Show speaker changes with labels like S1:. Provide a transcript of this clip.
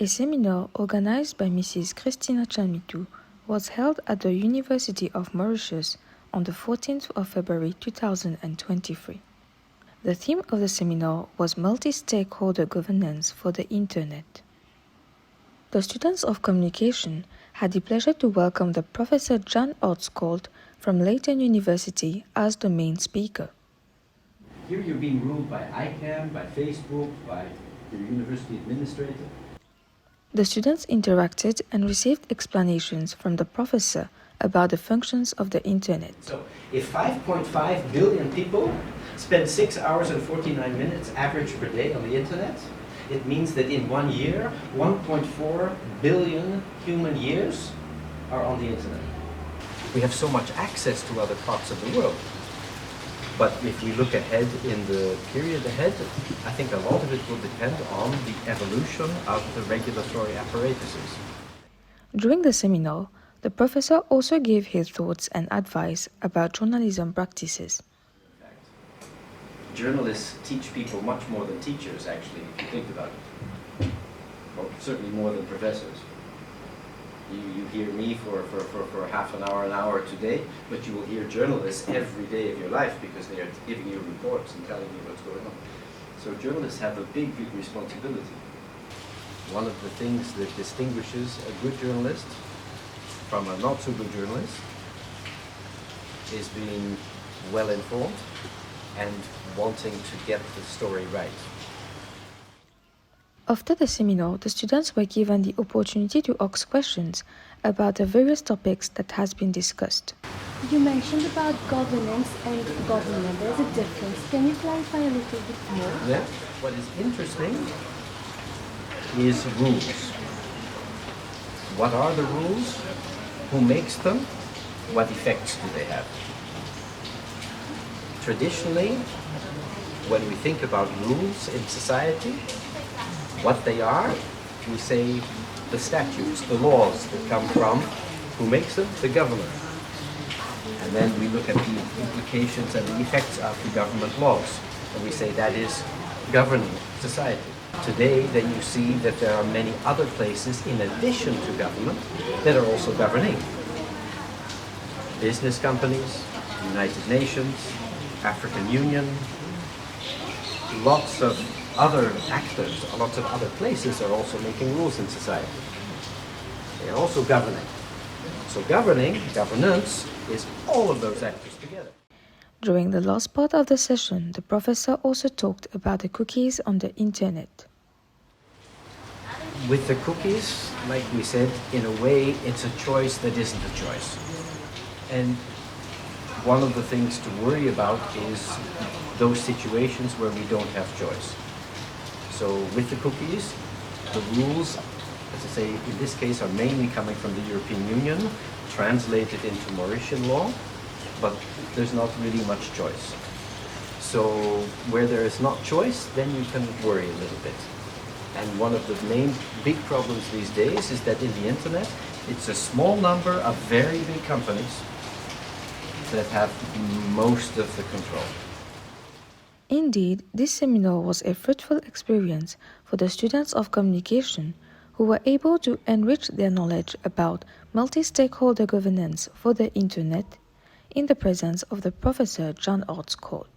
S1: A seminar organized by Mrs. Christina Chamitu was held at the University of Mauritius on the 14th of February 2023. The theme of the seminar was multi-stakeholder governance for the Internet. The students of communication had the pleasure to welcome the Professor Aart Scholte from Leiden University as the main speaker.
S2: Here you're being ruled by ICANN, by Facebook, by your university administrator.
S1: The students interacted and received explanations from the professor about the functions of the Internet.
S2: So, if 5.5 billion people spend 6 hours and 49 minutes average per day on the Internet, it means that in 1 year, 1.4 billion human years are on the Internet. We have so much access to other parts of the world. But if we look ahead in the period ahead, I think a lot of it will depend on the evolution of the regulatory apparatuses.
S1: During the seminar, the professor also gave his thoughts and advice about journalism practices.
S2: Journalists teach people much more than teachers, actually, if you think about it. Well, certainly more than professors. You hear me for half an hour today, but you will hear journalists every day of your life because they are giving you reports and telling you what's going on. So journalists have a big responsibility. One of the things that distinguishes a good journalist from a not so good journalist is being well informed and wanting to get the story right.
S1: After the seminar, the students were given the opportunity to ask questions about the various topics that has been discussed.
S3: You mentioned about governance and government. There's a difference. Can you clarify a little bit more?
S2: Yeah. What is interesting is rules. What are the rules? Who makes them? What effects do they have? Traditionally, when we think about rules in society, what they are, we say the statutes, the laws that come from, who makes them? The government. And then we look at the implications and the effects of the government laws, and we say that is governing society. Today, then you see that there are many other places in addition to government that are also governing. Business companies, United Nations, African Union, lots of other actors, lots of other places are also making rules in society. They are also governing. So governance, is all of those actors together.
S1: During the last part of the session, the professor also talked about the cookies on the Internet.
S2: With the cookies, like we said, in a way, it's a choice that isn't a choice. And one of the things to worry about is those situations where we don't have choice. So with the cookies, the rules, as I say, in this case are mainly coming from the European Union, translated into Mauritian law, but there's not really much choice. So where there is not choice, then you can worry a little bit. And one of the main big problems these days is that in the Internet, it's a small number of very big companies that have most of the control.
S1: Indeed, this seminar was a fruitful experience for the students of communication who were able to enrich their knowledge about multi-stakeholder governance for the Internet in the presence of the Professor Aart Scholte.